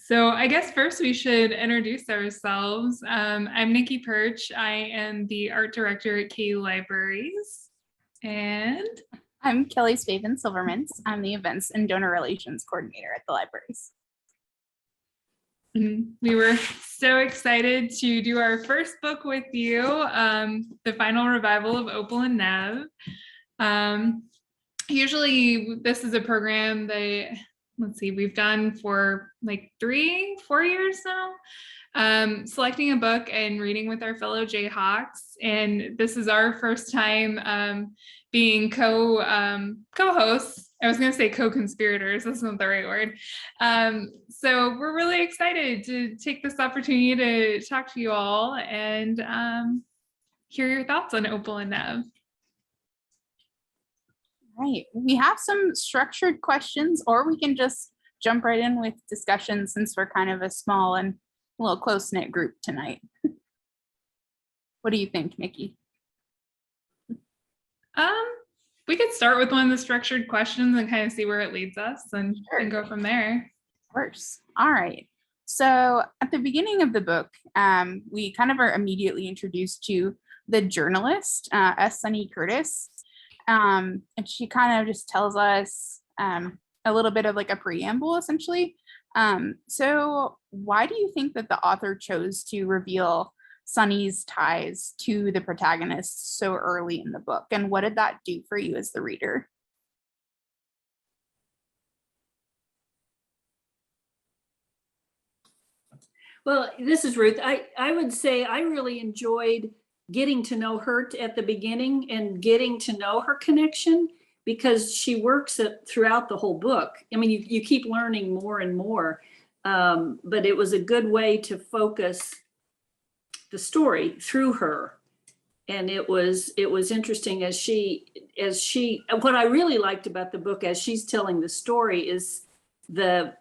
So I guess first we should introduce ourselves. I'm Nikki Pirch. I am the art director at KU Libraries. And I'm Kelly Spavin Silvermans. I'm the events and donor relations coordinator at the libraries. We were so excited to do our first book with you, the final revival of Opal and Nev. Usually this is a program that, we've done for like 3-4 years now, selecting a book and reading with our fellow Jayhawks. And this is our first time being co-hosts. I was going to say co-conspirators. That's not the right word. So we're really excited to take this opportunity to talk to you all and hear your thoughts on Opal and Nev. Right, we have some structured questions, or we can just jump right in with discussion since we're kind of a small and a little close-knit group tonight. What do you think, Nikki? We could start with one of the structured questions and kind of see where it leads us and go from there. Of course. All right. So at the beginning of the book, we kind of are immediately introduced to the journalist, S. Sunny Curtis. And she kind of just tells us a little bit of like a preamble, essentially. So why do you think that the author chose to reveal Sunny's ties to the protagonist so early in the book? And what did that do for you as the reader? Well, this is Ruth. I would say I really enjoyed getting to know her at the beginning and getting to know her connection, because she works throughout the whole book. I mean, you keep learning more and more, but it was a good way to focus the story through her. And it was interesting as she, what I really liked about the book as she's telling the story is the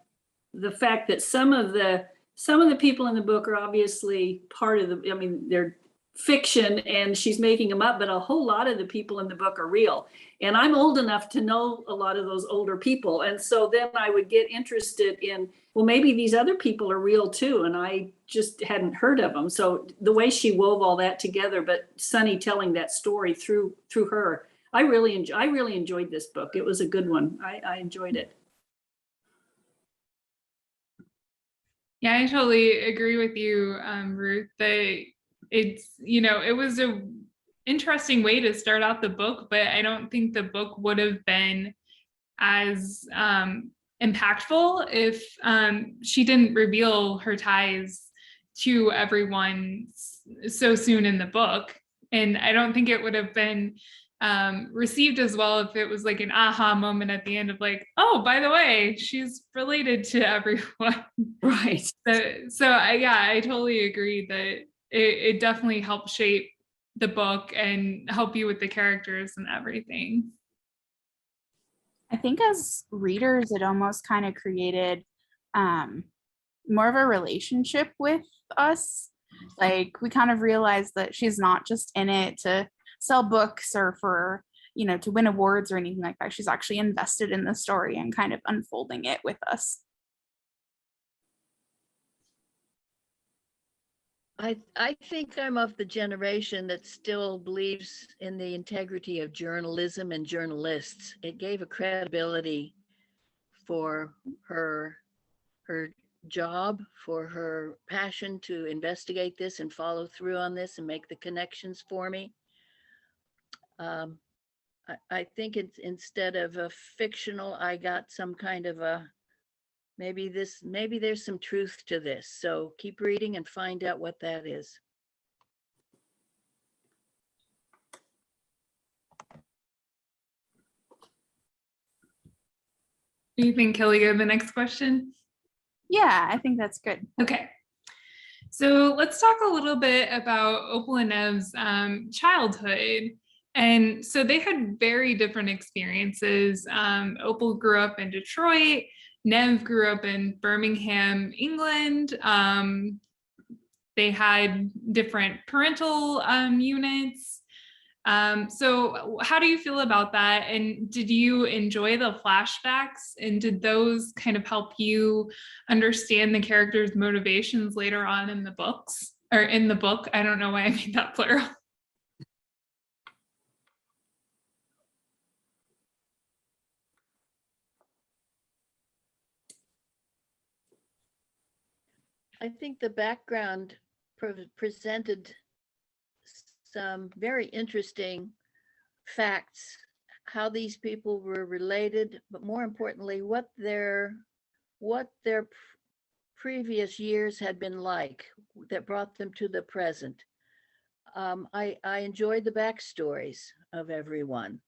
fact that some of the people in the book are obviously part of the, I mean, they're fiction and she's making them up, but a whole lot of the people in the book are real. And I'm old enough to know a lot of those older people. And so then I would get interested in, well, maybe these other people are real too. And I just hadn't heard of them. So the way she wove all that together, but Sunny telling that story through her, I really enjoyed this book. It was a good one. I enjoyed it. Yeah, I totally agree with you, Ruth, that it's, it was a interesting way to start out the book, but I don't think the book would have been as impactful if she didn't reveal her ties to everyone so soon in the book. And I don't think it would have been received as well if it was like an aha moment at the end of like, oh, by the way, she's related to everyone. Right. So I totally agree that it definitely helped shape the book and help you with the characters and everything. I think as readers, it almost kind of created more of a relationship with us. Like we kind of realized that she's not just in it to sell books or for, to win awards or anything like that. She's actually invested in the story and kind of unfolding it with us. I think I'm of the generation that still believes in the integrity of journalism and journalists. It gave a credibility for her job, for her passion to investigate this and follow through on this and make the connections for me. I think it's, instead of a fictional, I got some kind of a, maybe there's some truth to this. So keep reading and find out what that is. Do you think, Kelly, go to the next question? Yeah, I think that's good. Okay. So let's talk a little bit about Opal and Nev's childhood. And so they had very different experiences. Opal grew up in Detroit. Nev grew up in Birmingham, England. They had different parental units. So how do you feel about that? And did you enjoy the flashbacks? And did those kind of help you understand the characters' motivations later on in the books or in the book? I don't know why I made that plural. I think the background presented some very interesting facts, how these people were related, but more importantly, what their previous years had been like that brought them to the present. I enjoyed the backstories of everyone.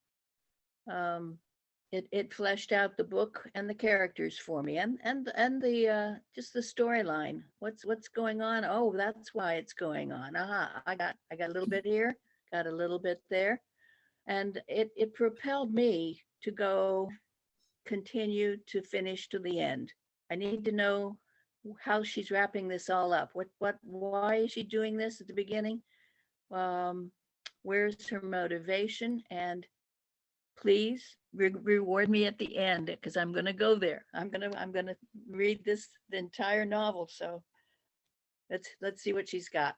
It fleshed out the book and the characters for me, and the just the storyline. What's going on? Oh, that's why it's going on. I got a little bit here, got a little bit there, and it propelled me to continue to finish to the end. I need to know how she's wrapping this all up. Why is she doing this at the beginning? Where's her motivation? And please reward me at the end, because I'm going to go there. I'm going to read the entire novel. So let's see what she's got.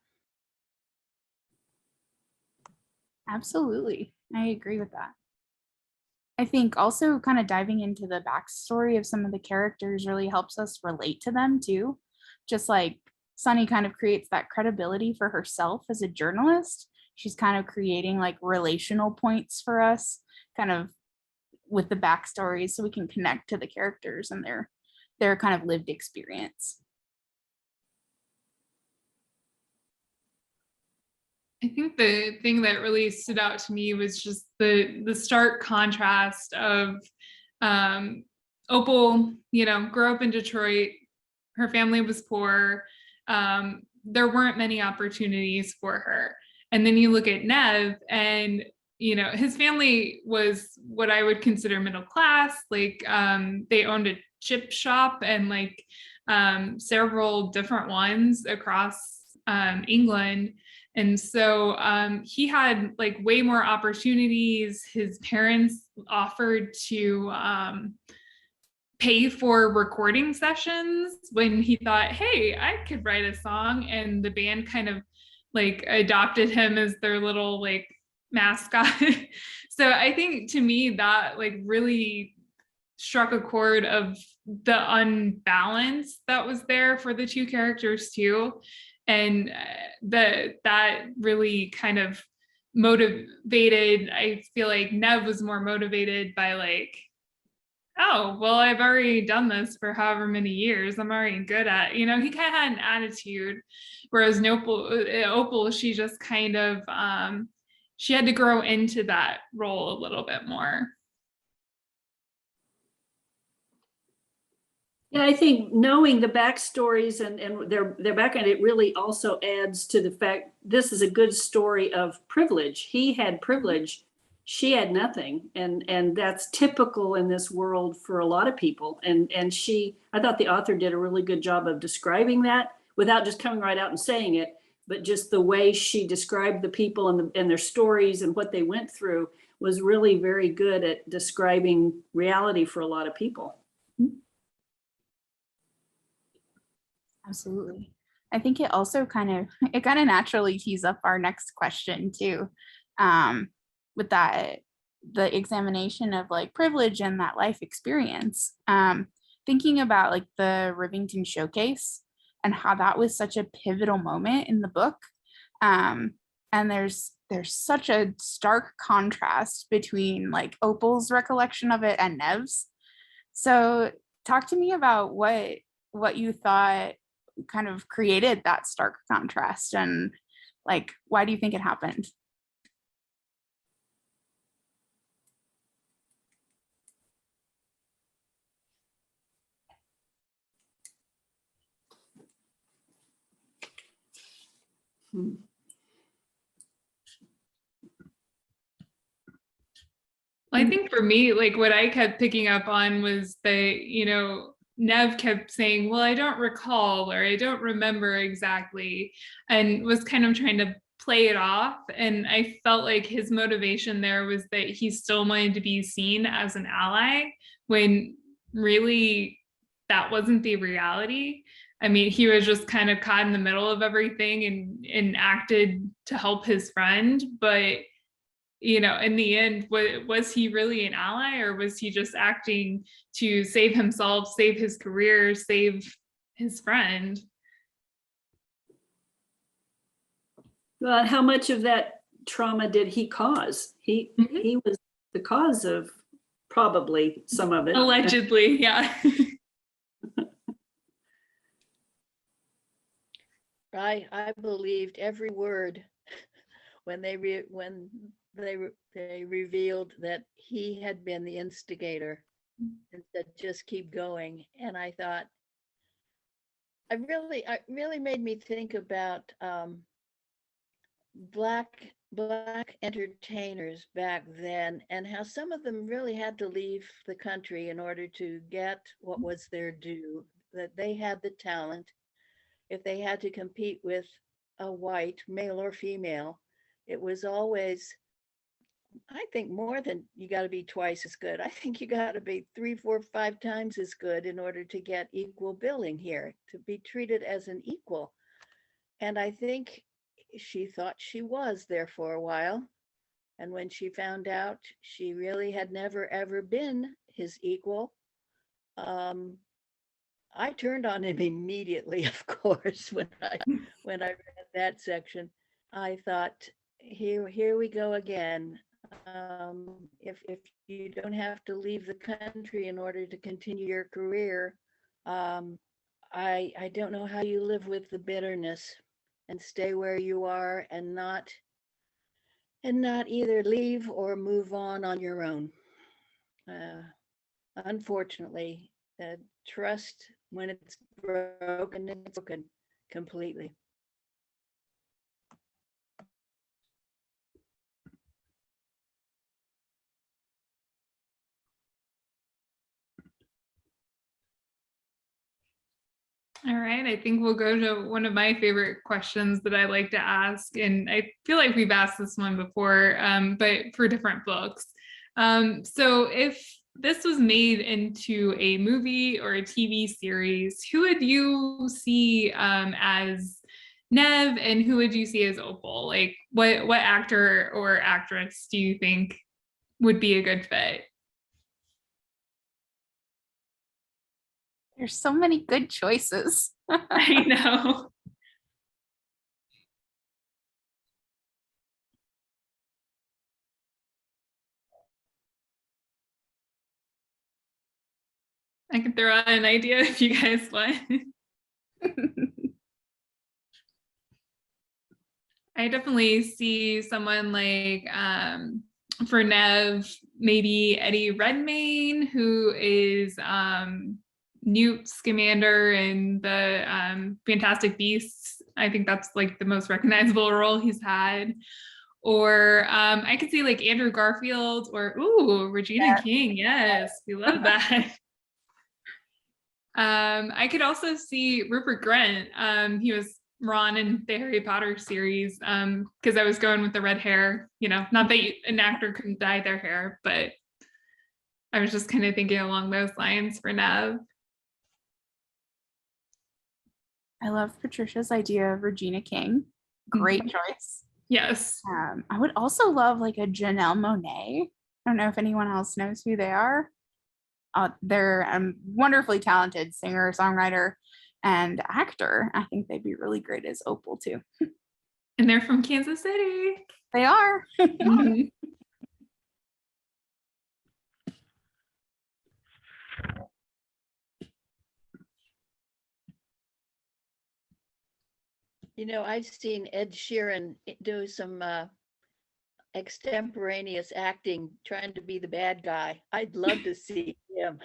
Absolutely. I agree with that. I think also kind of diving into the backstory of some of the characters really helps us relate to them too. Just like Sunny kind of creates that credibility for herself as a journalist. She's kind of creating like relational points for us, kind of with the backstories, so we can connect to the characters and their kind of lived experience. I think the thing that really stood out to me was just the stark contrast of Opal, grew up in Detroit. Her family was poor. There weren't many opportunities for her. And then you look at Nev, and his family was what I would consider middle class. Like they owned a chip shop and like several different ones across England. And so he had like way more opportunities. His parents offered to pay for recording sessions when he thought, hey, I could write a song. And the band kind of like adopted him as their little like mascot. So I think to me that like really struck a chord of the unbalance that was there for the two characters too. And that really kind of motivated, I feel like Nev was more motivated by like, oh, well, I've already done this for however many years. I'm already good at, he kind of had an attitude. Whereas Opal, she just kind of, she had to grow into that role a little bit more. Yeah, I think knowing the backstories and their background, it really also adds to the fact this is a good story of privilege. He had privilege, she had nothing, and that's typical in this world for a lot of people. And I thought the author did a really good job of describing that without just coming right out and saying it, but just the way she described the people and their stories and what they went through was really very good at describing reality for a lot of people. Absolutely. I think it also kind of naturally tees up our next question too, with that, the examination of like privilege and that life experience. Thinking about like the Rivington Showcase and how that was such a pivotal moment in the book. And there's such a stark contrast between like Opal's recollection of it and Nev's. So talk to me about what you thought kind of created that stark contrast, and like why do you think it happened? Well, I think for me, like what I kept picking up on was Nev kept saying, well, I don't recall, or I don't remember exactly, and was kind of trying to play it off. And I felt like his motivation there was that he still wanted to be seen as an ally when really that wasn't the reality. I mean, he was just kind of caught in the middle of everything and acted to help his friend. But, you know, in the end, was he really an ally, or was he just acting to save himself, save his career, save his friend? Well, how much of that trauma did he cause? He was the cause of probably some of it. Allegedly, yeah. I believed every word when they revealed that he had been the instigator and said, just keep going. And I thought, it really made me think about black entertainers back then, and how some of them really had to leave the country in order to get what was their due, that they had the talent. If they had to compete with a white, male or female, it was always, I think, more than you got to be twice as good. I think you got to be 3, 4, 5 times as good in order to get equal billing here, to be treated as an equal. And I think she thought she was there for a while. And when she found out she really had never, ever been his equal, I turned on him immediately, of course, when I read that section. I thought, here we go again. If you don't have to leave the country in order to continue your career, I don't know how you live with the bitterness and stay where you are and not either leave or move on your own. Unfortunately, trust, when it's broken, it's broken completely. All right, I think we'll go to one of my favorite questions that I like to ask. And I feel like we've asked this one before, but for different books. So if this was made into a movie or a TV series, who would you see as Nev, and who would you see as Opal? Like what actor or actress do you think would be a good fit? There's so many good choices. I know. I can throw out an idea if you guys want. I definitely see someone like for Nev, maybe Eddie Redmayne, who is Newt Scamander in the Fantastic Beasts. I think that's like the most recognizable role he's had. Or I could see like Andrew Garfield, or Regina King. Yes, we love that. I could also see Rupert Grint. He was Ron in the Harry Potter series, because I was going with the red hair, you know, not that an actor couldn't dye their hair, but I was just kind of thinking along those lines for Nev. I love Patricia's idea of Regina King. Great choice. Yes. I would also love like a Janelle Monáe. I don't know if anyone else knows who they are. They're a wonderfully talented singer, songwriter, and actor. I think they'd be really great as Opal too. And they're from Kansas City. They are. You know, I've seen Ed Sheeran do some extemporaneous acting, trying to be the bad guy. I'd love to see him.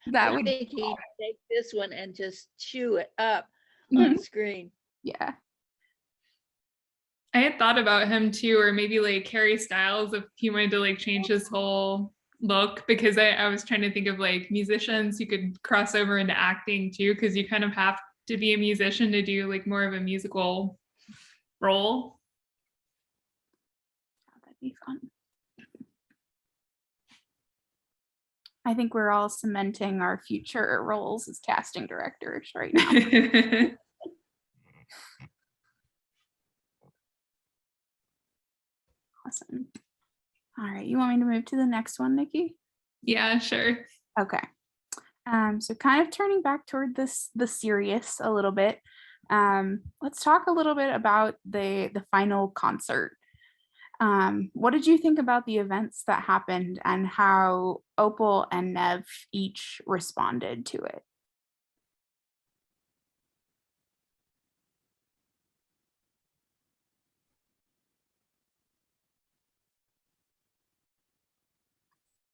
That I would think he'd take this one and just chew it up on screen. Yeah. I had thought about him too, or maybe like Harry Styles if he wanted to like change his whole look, because I was trying to think of like musicians who could cross over into acting too, because you kind of have to be a musician to do like more of a musical role. That'd be fun. I think we're all cementing our future roles as casting directors right now. Awesome. All right, you want me to move to the next one, Nikki? Yeah, sure. Okay. So kind of turning back toward the serious a little bit. Let's talk a little bit about the final concert. What did you think about the events that happened and how Opal and Nev each responded to it?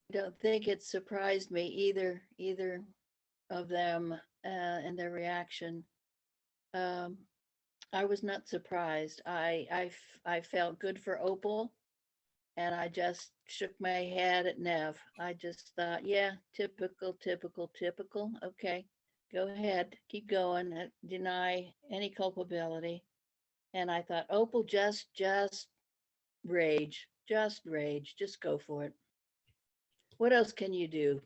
I don't think it surprised me either of them and their reaction. I was not surprised. I felt good for Opal, and I just shook my head at Nev. I just thought, yeah, typical. Okay, go ahead, keep going, deny any culpability. And I thought, Opal, just rage, just go for it. What else can you do?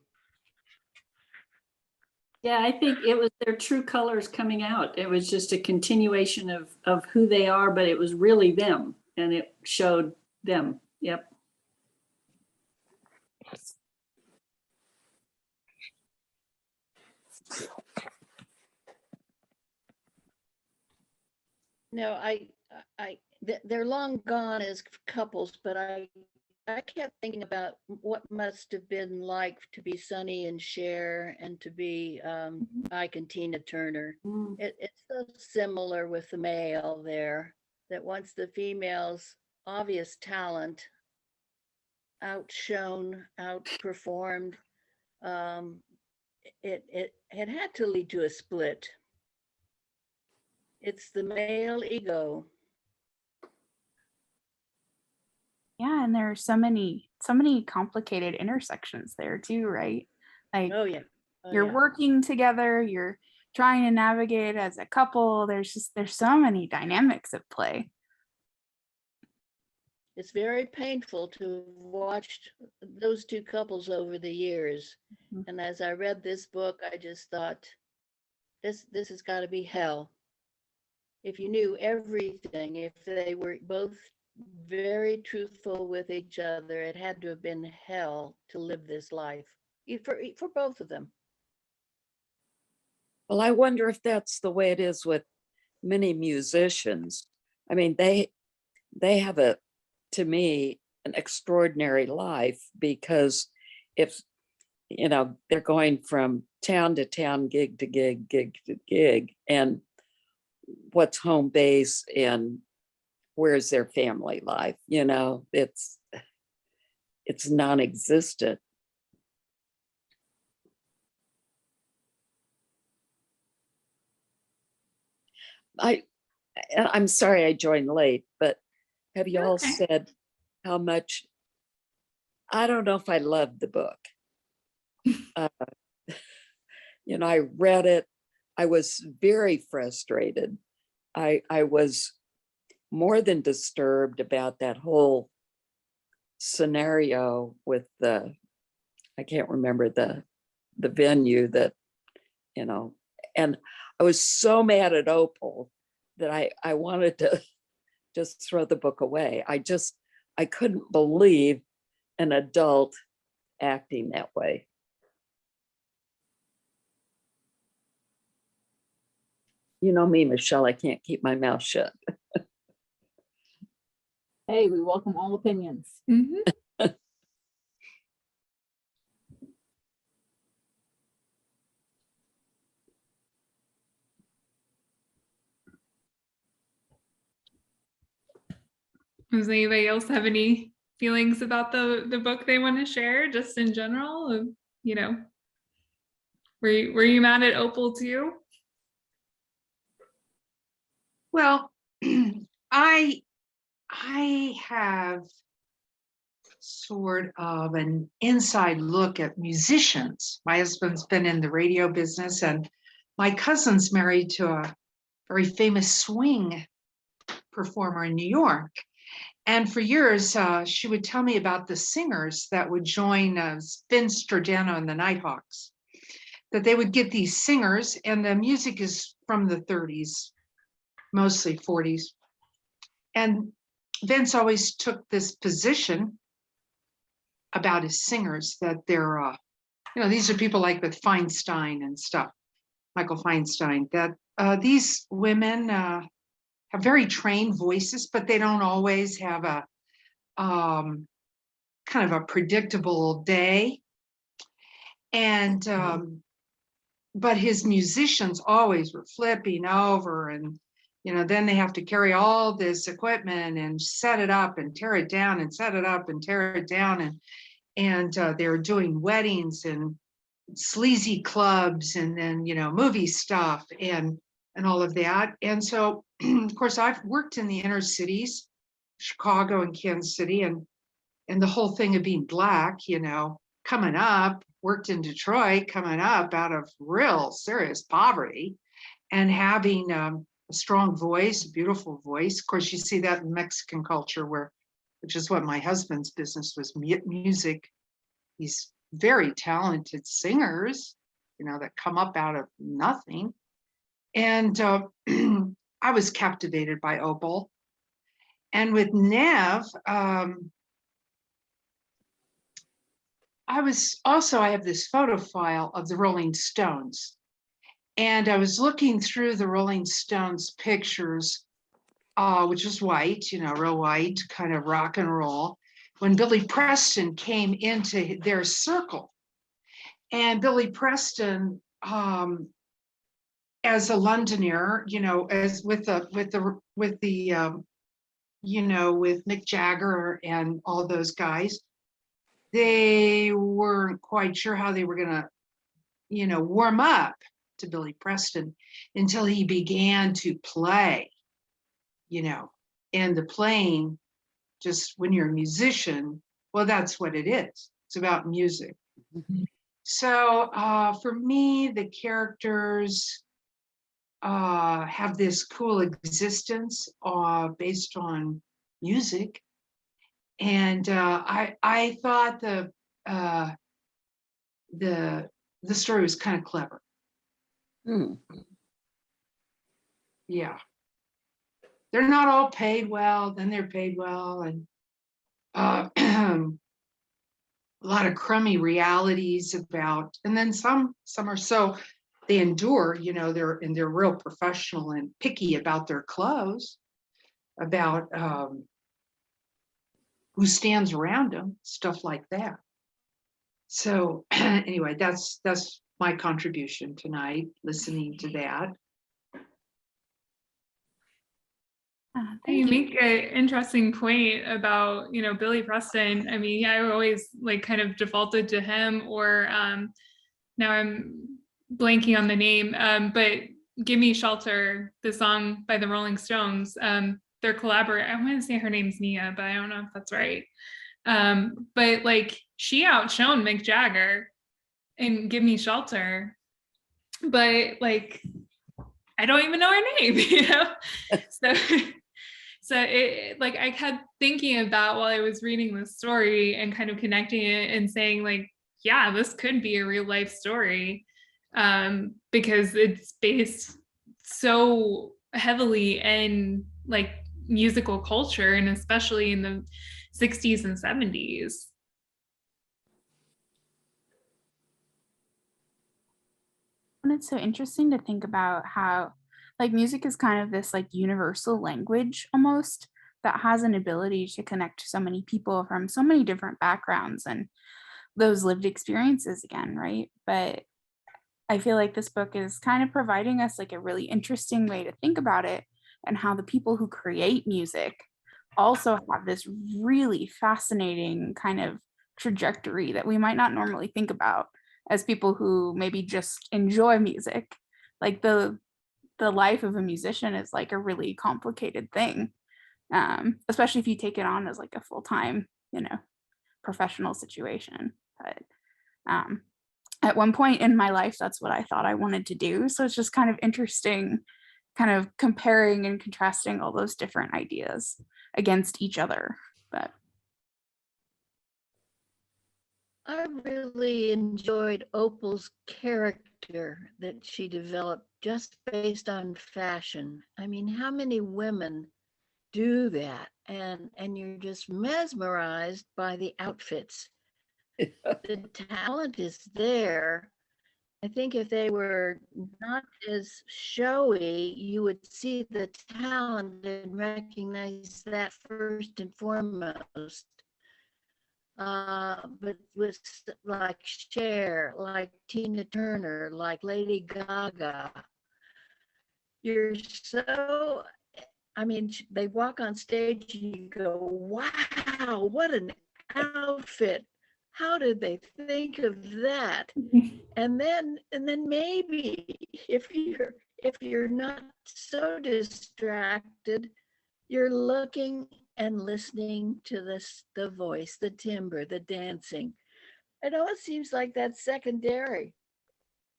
Yeah, I think it was their true colors coming out. It was just a continuation of who they are, but it was really them, and it showed them. Yep. No, they're long gone as couples, but I kept thinking about what must have been like to be Sonny and Cher and to be Ike and Tina Turner. It's so similar with the male there, that once the female's obvious talent outshone, outperformed, it had to lead to a split. It's the male ego. Yeah, and there are so many complicated intersections there too, right? Like, Oh yeah. You're working together, you're trying to navigate as a couple. There's so many dynamics at play. It's very painful to watch those two couples over the years. Mm-hmm. And as I read this book, I just thought, this has got to be hell. If you knew everything, if they were both very truthful with each other, it had to have been hell to live this life for both of them. Well, I wonder if that's the way it is with many musicians. I mean, they have to me, an extraordinary life, because if, they're going from town to town, gig to gig, and what's home base and where's their family life? It's non-existent. I'm sorry I joined late, but have you all said how much? I don't know if I loved the book. I read it. I was very frustrated. I was more than disturbed about that whole scenario with I can't remember the venue that, and I was so mad at Opal that I wanted to just throw the book away. I couldn't believe an adult acting that way. You know me, Michelle, I can't keep my mouth shut. Hey, we welcome all opinions. Mm-hmm. Does anybody else have any feelings about the book they want to share, just in general? Were you mad at Opal too? Well, I have sort of an inside look at musicians. My husband's been in the radio business, and my cousin's married to a very famous swing performer in New York. And for years, she would tell me about the singers that would join Vince Giordano and the Nighthawks, that they would get these singers, and the music is from the 30s, mostly 40s. And Vince always took this position about his singers, that they're, these are people like with Feinstein and stuff, Michael Feinstein, that these women have very trained voices, but they don't always have a kind of a predictable day. And, but his musicians always were flipping over, and, then they have to carry all this equipment and set it up and tear it down and set it up and tear it down. And they were doing weddings and sleazy clubs, and then, movie stuff and all of that. And so, of course, I've worked in the inner cities, Chicago and Kansas City, and the whole thing of being Black, coming up, worked in Detroit, coming up out of real serious poverty, and having a strong voice, a beautiful voice. Of course, you see that in Mexican culture, which is what my husband's business was, music. These very talented singers, that come up out of nothing. And I was captivated by Opal. And with Nev, I have this photo file of the Rolling Stones. And I was looking through the Rolling Stones pictures, which was white, real white, kind of rock and roll, when Billy Preston came into their circle. And Billy Preston, as a Londoner, as with Mick Jagger and all those guys, they weren't quite sure how they were gonna, warm up to Billy Preston until he began to play, and the playing, just when you're a musician, well, that's what it is. It's about music. Mm-hmm. So for me, the characters have this cool existence based on music. And I thought the story was kind of clever. Yeah. They're not all paid well, then they're paid well, and a lot of crummy realities about, and then some are so they endure, they're real professional and picky about their clothes, about who stands around them, stuff like that. So anyway, that's my contribution tonight, listening to that. You make an interesting point about, Billy Preston. I mean, I always kind of defaulted to him, or now I'm blanking on the name, but Give Me Shelter, the song by the Rolling Stones, their collaborator, I want to say her name's Nia, but I don't know if that's right. But she outshone Mick Jagger in Give Me Shelter, but I don't even know her name, so it I kept thinking about, while I was reading this story and kind of connecting it and saying yeah, this could be a real life story, because it's based so heavily in musical culture, and especially in the 60s and 70s. And it's so interesting to think about how music is kind of this universal language almost, that has an ability to connect so many people from so many different backgrounds and those lived experiences again, right? But I feel like this book is kind of providing us a really interesting way to think about it, and how the people who create music also have this really fascinating kind of trajectory that we might not normally think about as people who maybe just enjoy music. The life of a musician is a really complicated thing, especially if you take it on as a full-time, professional situation. But at one point in my life, that's what I thought I wanted to do. So it's just kind of interesting kind of comparing and contrasting all those different ideas against each other. But I really enjoyed Opal's character that she developed just based on fashion. I mean, how many women do that? And you're just mesmerized by the outfits. The talent is there. I think if they were not as showy, you would see the talent and recognize that first and foremost. But with like Cher, like Tina Turner, like Lady Gaga, you're so, I mean, they walk on stage and you go, wow, what an outfit. How did they think of that? And then maybe if you're not so distracted, you're looking and listening to the voice, the timbre, the dancing. I know it seems like that's secondary,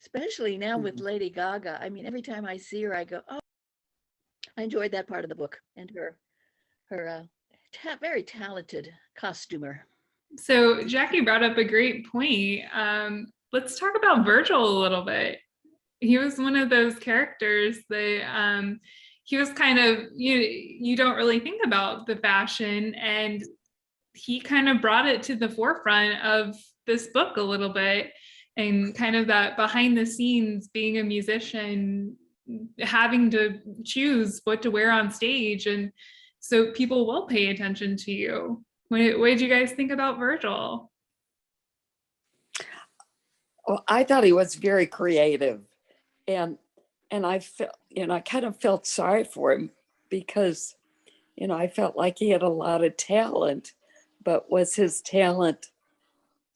especially now with Lady Gaga. I mean, every time I see her, I go, oh, I enjoyed that part of the book and her very talented costumer. So Jackie brought up a great point. Let's talk about Virgil a little bit. He was one of those characters that he was kind of, you don't really think about the fashion, and he kind of brought it to the forefront of this book a little bit, and kind of that behind the scenes, being a musician, having to choose what to wear on stage, and so people will pay attention to you. What did you guys think about Virgil? Well, I thought he was very creative, and I felt, I kind of felt sorry for him because, I felt like he had a lot of talent, but was his talent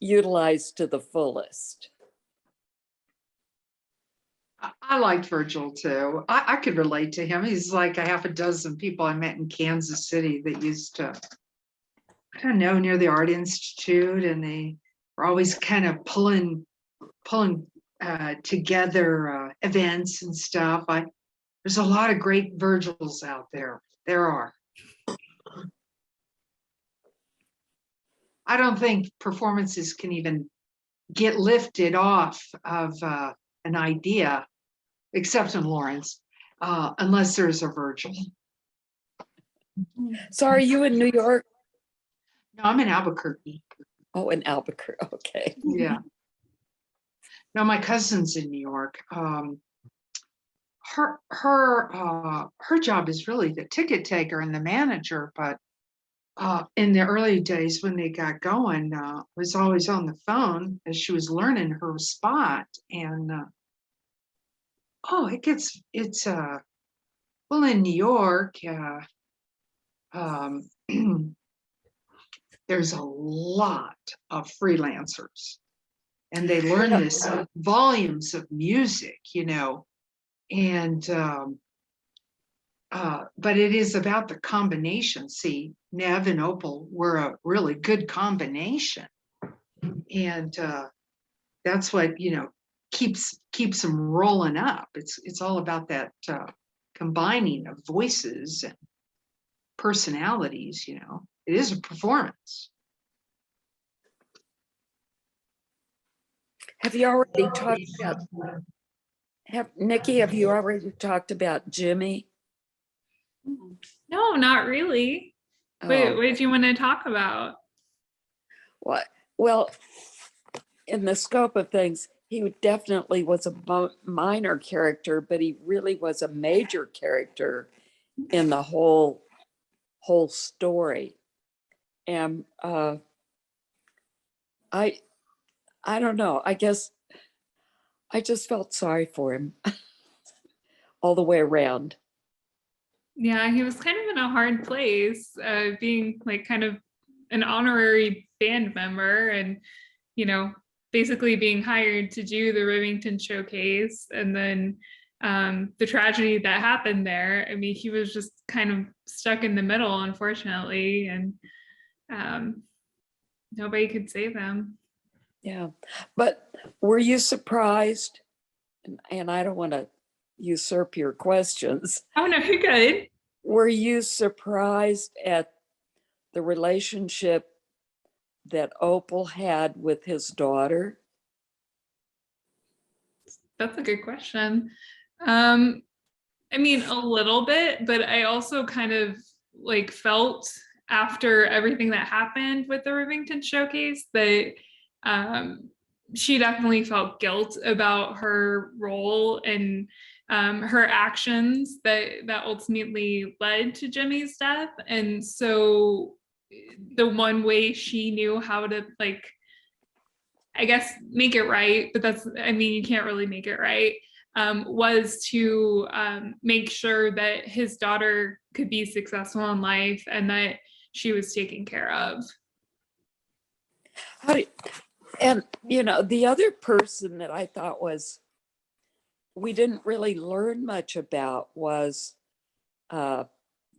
utilized to the fullest? I liked Virgil too. I could relate to him. He's like a half a dozen people I met in Kansas City that used to, I don't know, near the Art Institute, and they were always kind of pulling together events and stuff. There's a lot of great Virgils out there. There are. I don't think performances can even get lifted off of an idea, except in Lawrence, unless there's a Virgil. So are you in New York? No, I'm in Albuquerque. Oh, in Albuquerque. Okay. Yeah. No, my cousin's in New York. Her job is really the ticket taker and the manager, but in the early days when they got going, was always on the phone as she was learning her spot. And it's well, in New York, there's a lot of freelancers, and they learn this volumes of music, and but it is about the combination. See, Nev and Opal were a really good combination, and that's what keeps them rolling up. It's all about that combining of voices and personalities. It is a performance. Have you already talked about? Nikki, have you already talked about Jimmy? No, not really. What did you want to talk about? Well, in the scope of things, he definitely was a minor character, but he really was a major character in the whole story. And I don't know. I guess I just felt sorry for him all the way around. Yeah, he was kind of in a hard place, being like kind of an honorary band member, and basically being hired to do the Rivington showcase, and then the tragedy that happened there. I mean, he was just kind of stuck in the middle, unfortunately, and nobody could save him. Yeah, but were you surprised? And I don't want to usurp your questions. Oh, no, you're good. Were you surprised at the relationship that Opal had with his daughter? That's a good question. I mean, a little bit, but I also kind of like felt after everything that happened with the Rivington showcase that she definitely felt guilt about her role and her actions that ultimately led to Jimmy's death. And so the one way she knew how to, like, I guess, make it right, but that's, I mean, you can't really make it right, was to make sure that his daughter could be successful in life and that she was taken care of. And, you know, the other person that I thought we didn't really learn much about was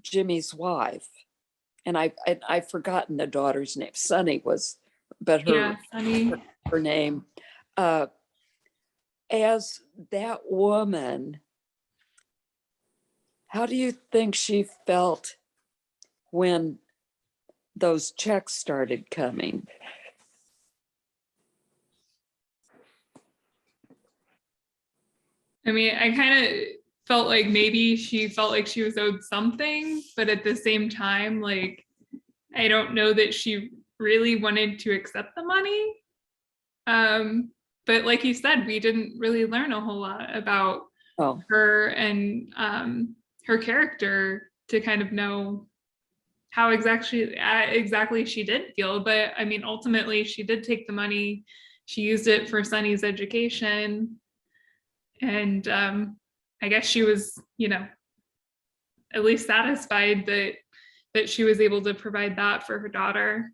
Jimmy's wife. And I've forgotten the daughter's name. Sunny was, but Yeah, Sunny. her name. As that woman, how do you think she felt when those checks started coming? I mean, I kind of felt like maybe she felt like she was owed something, but at the same time, like, I don't know that she really wanted to accept the money. But like you said, we didn't really learn a whole lot about her and her character to kind of know how exactly she did feel. But I mean, ultimately, she did take the money. She used it for Sunny's education. And I guess she was, you know, at least satisfied that she was able to provide that for her daughter.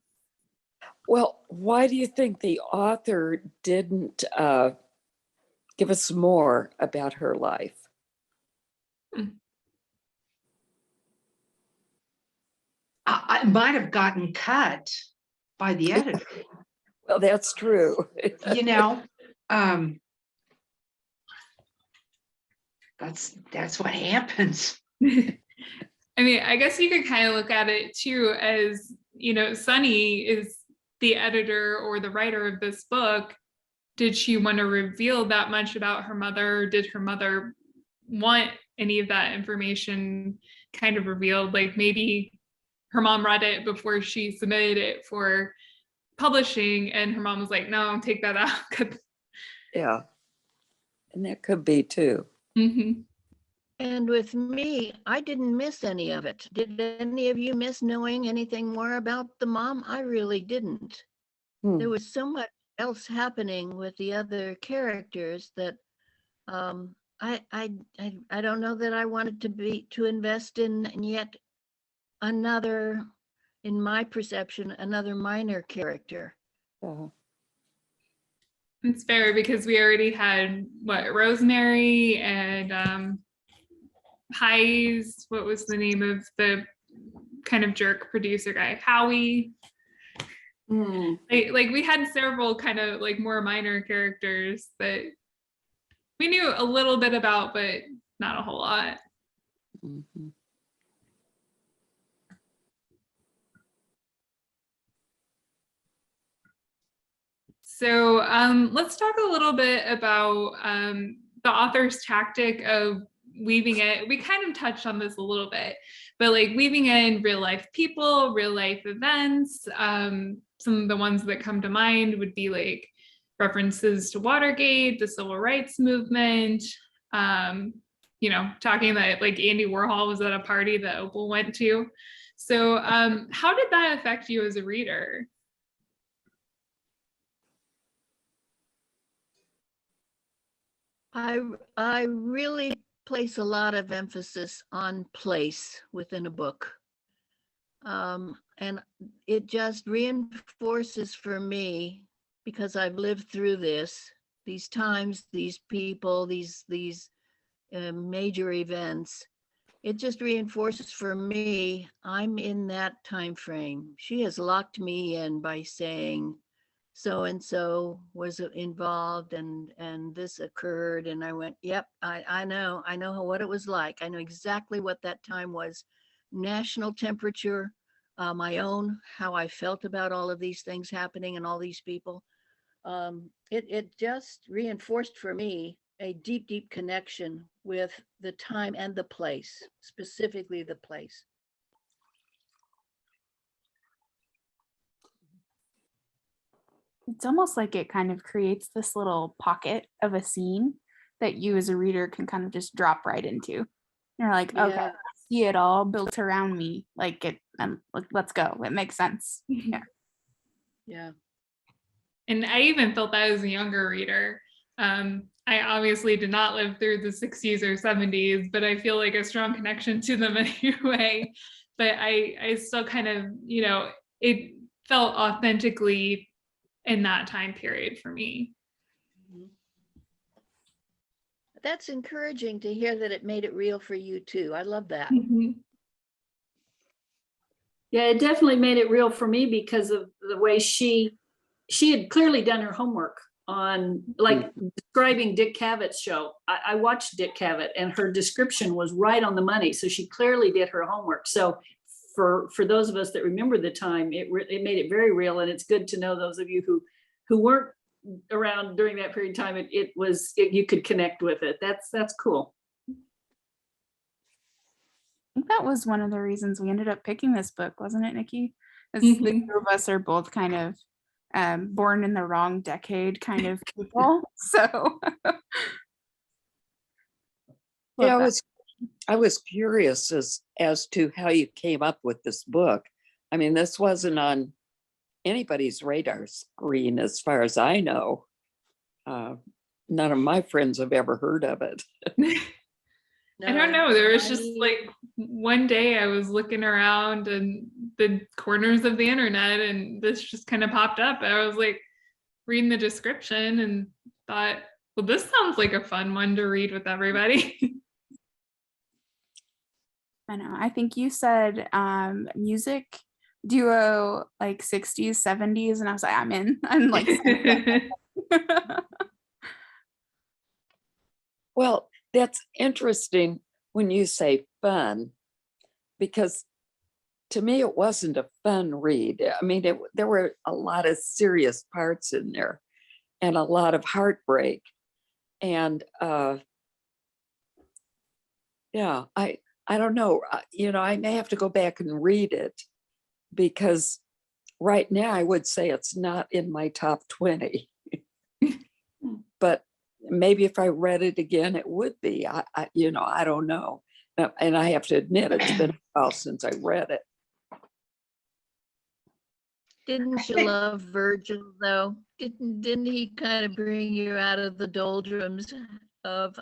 Well, why do you think the author didn't give us more about her life? I might have gotten cut by the editor. Well, that's true. You know, that's what happens. I mean, I guess you could kind of look at it too as, you know, Sunny is the editor or the writer of this book. Did she want to reveal that much about her mother? Did her mother want any of that information kind of revealed? Like maybe her mom read it before she submitted it for publishing and her mom was like, no, take that out. Yeah. And that could be too. Mm-hmm. And with me, I didn't miss any of it. Did any of you miss knowing anything more about the mom? I really didn't. There was so much else happening with the other characters that I don't know that I wanted to invest in yet another, in my perception, another minor character. It's fair because we already had Rosemary and Pies, what was the name of the kind of jerk producer guy? Howie. Like we had several kind of like more minor characters that we knew a little bit about, but not a whole lot. Mm-hmm. So let's talk a little bit about the author's tactic of weaving it. We kind of touched on this a little bit, but like weaving in real life people, real life events. Some of the ones that come to mind would be like references to Watergate, the Civil Rights Movement, you know, talking that like Andy Warhol was at a party that Opal went to. So how did that affect you as a reader? I really place a lot of emphasis on place within a book. And it just reinforces for me, because I've lived through these times, these people, these major events. It just reinforces for me, I'm in that time frame. She has locked me in by saying, so and so was involved, and this occurred, and I went, yep, I know what it was like. I know exactly what that time was. National temperature, my own, how I felt about all of these things happening and all these people. It just reinforced for me a deep, deep connection with the time and the place, specifically the place. It's almost like it kind of creates this little pocket of a scene that you as a reader can kind of just drop right into. You're like, okay, Yeah. I see it all built around me. Like it, let's go. It makes sense. Yeah. Yeah. And I even felt that as a younger reader. I obviously did not live through the 60s or 70s, but I feel like a strong connection to them anyway. But I still kind of, it felt authentically in that time period for me. That's encouraging to hear that it made it real for you too. I love that. Yeah, it definitely made it real for me because of the way she had clearly done her homework on, like, describing Dick Cavett's show. I watched Dick Cavett, and her description was right on the money. So she clearly did her homework. So for those of us that remember the time, it made it very real. And it's good to know those of you who weren't around during that period of time, you could connect with it. That's cool. I think that was one of the reasons we ended up picking this book, wasn't it, Nikki? As the two of us are both kind of born in the wrong decade kind of people. So Yeah, I was curious as to how you came up with this book. I mean, this wasn't on anybody's radar screen as far as I know. None of my friends have ever heard of it. I don't know. There was just like one day I was looking around in the corners of the internet and this just kind of popped up. And I was like reading the description and thought, well, this sounds like a fun one to read with everybody. I know. I think you said music duo like 60s, 70s, and I was like, I'm in. I'm like, well, that's interesting when you say fun, because to me it wasn't a fun read. I mean, there were a lot of serious parts in there and a lot of heartbreak. And yeah, I don't know, I may have to go back and read it, because right now I would say it's not in my top 20. But maybe if I read it again, it would be. I don't know. And I have to admit, it's been a while since I read it. Didn't you love Virgil though? Didn't he kind of bring you out of the doldrums of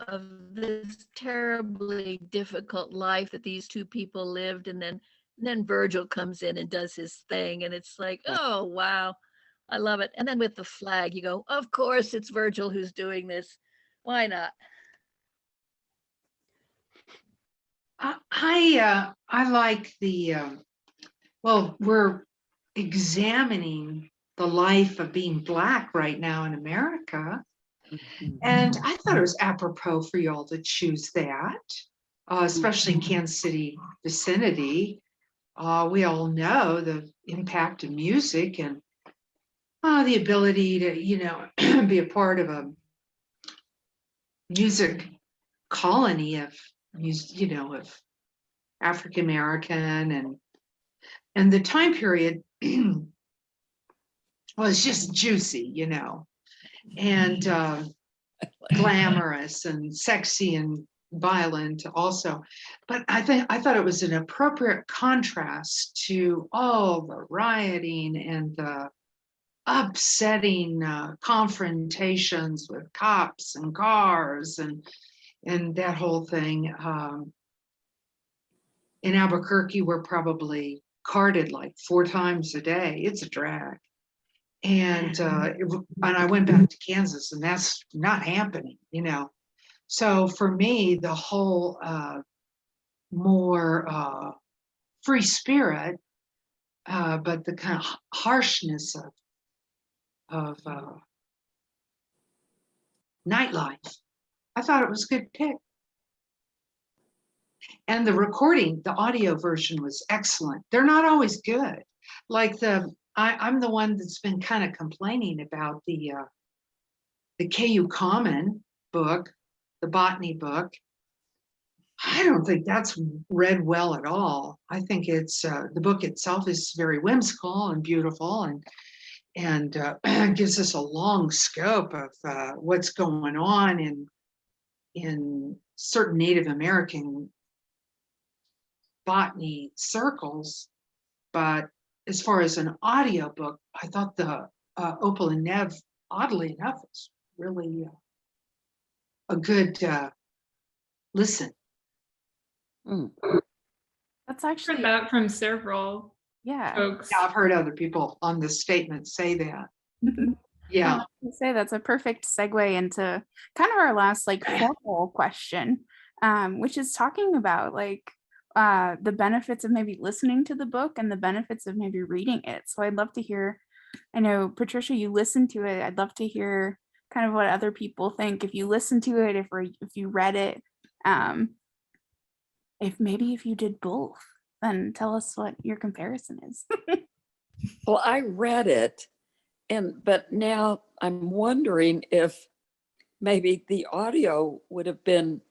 this terribly difficult life that these two people lived, and then Virgil comes in and does his thing, and it's like, oh wow, I love it. And then with the flag, you go, of course it's Virgil who's doing this. Why not? I like we're examining the life of being Black right now in America. And I thought it was apropos for y'all to choose that, especially in Kansas City vicinity. We all know the impact of music and the ability to, be a part of a music colony of African American, and the time period was just juicy, and glamorous and sexy and violent also. But I thought it was an appropriate contrast to all the rioting and the upsetting confrontations with cops and cars and that whole thing. In Albuquerque, we're probably carded like 4 times a day. It's a drag. And I went back to Kansas, and that's not happening, So for me, the whole more free spirit, but the kind of harshness nightlife. I thought it was a good pick. And the recording, the audio version was excellent. They're not always good. Like I'm the one that's been kind of complaining about the KU Common book, the botany book. I don't think that's read well at all. I think it's the book itself is very whimsical and beautiful, and gives us a long scope of what's going on in certain Native American botany circles. But as far as an audio book, I thought the Opal and Nev, oddly enough, was really a good listen. That's I've actually, heard that from several yeah. folks. Yeah, I've heard other people on this statement say that. Yeah. I was gonna say that's a perfect segue into kind of our last like formal question, which is talking about like the benefits of maybe listening to the book and the benefits of maybe reading it. So I'd love to hear, I know Patricia, you listened to it. I'd love to hear kind of what other people think. If you listened to it, if you read it, if you did both, then tell us what your comparison is. Well, I read it, but now I'm wondering if maybe the audio would have been,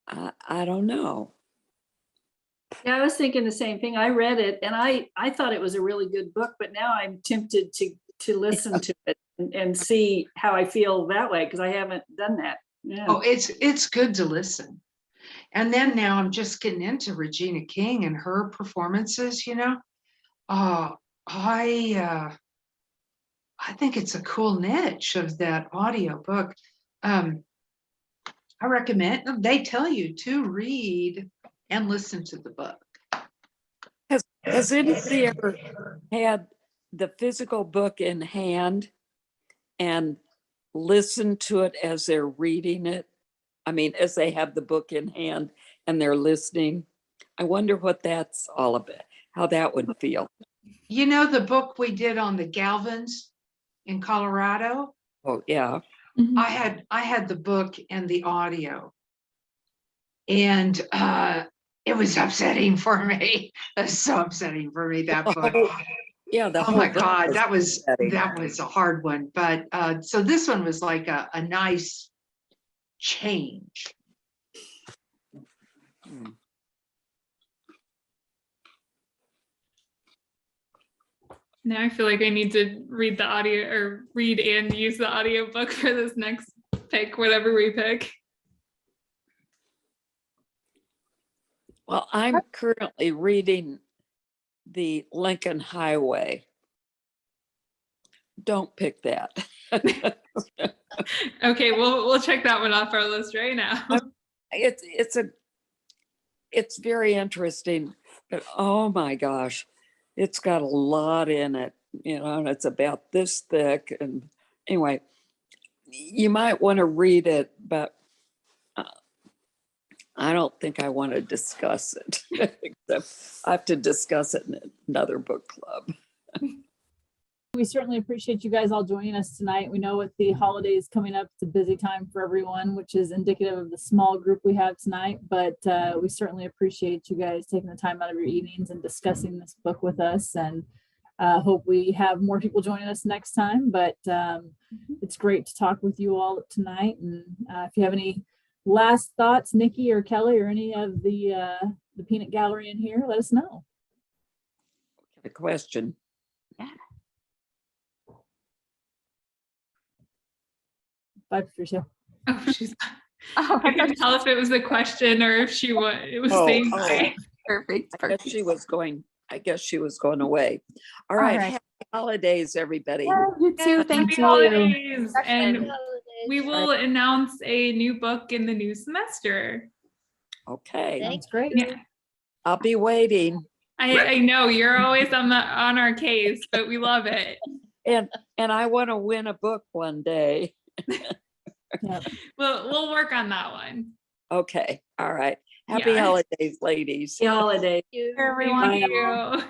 I don't know. Yeah, I was thinking the same thing. I read it and I thought it was a really good book, but now I'm tempted to listen to it and see how I feel that way, because I haven't done that. Yeah. Oh, it's good to listen. And then now I'm just getting into Regina King and her performances, you know. I think it's a cool niche of that audio book. I recommend, they tell you to read and listen to the book. Has anybody ever had the physical book in hand and listened to it as they're reading it? I mean, as they have the book in hand and they're listening. I wonder what that's all about, how that would feel. You know, the book we did on the Galvins in Colorado? Oh, yeah. I had the book and the audio. And it was upsetting for me. It was so upsetting for me, that book. Yeah. Oh my God, that was a hard one. But so this one was like a nice change. Now I feel like I need to read the audio or read and use the audio book for this next pick, whatever we pick. Well, I'm currently reading the Lincoln Highway. Don't pick that. Okay, we'll check that one off our list right now. It's very interesting, but oh my gosh, it's got a lot in it, you know, and it's about this thick. And anyway, you might want to read it, but I don't think I want to discuss it. Except I have to discuss it in another book club. We certainly appreciate you guys all joining us tonight. We know with the holidays coming up, it's a busy time for everyone, which is indicative of the small group we have tonight. But we certainly appreciate you guys taking the time out of your evenings and discussing this book with us. And hope we have more people joining us next time. But it's great to talk with you all tonight. And if you have any last thoughts, Nikki or Kelly or any of the peanut gallery in here, let us know. A question. Yeah. Bye, Patricia. Oh, I couldn't tell if it was a question or if it was saying bye. Perfect. I guess she was going away. All right. Happy holidays, everybody. Yeah, you too. Thank Happy you. holidays. And Holidays. we will announce a new book in the new semester. Okay. Sounds great. Yeah. I'll be waiting. I know you're always on our case, but we love it. And I want to win a book one day. Yep. We'll work on that one. Okay. All right. Happy Yeah. holidays, ladies. Happy holidays. You. Everyone. Thank you.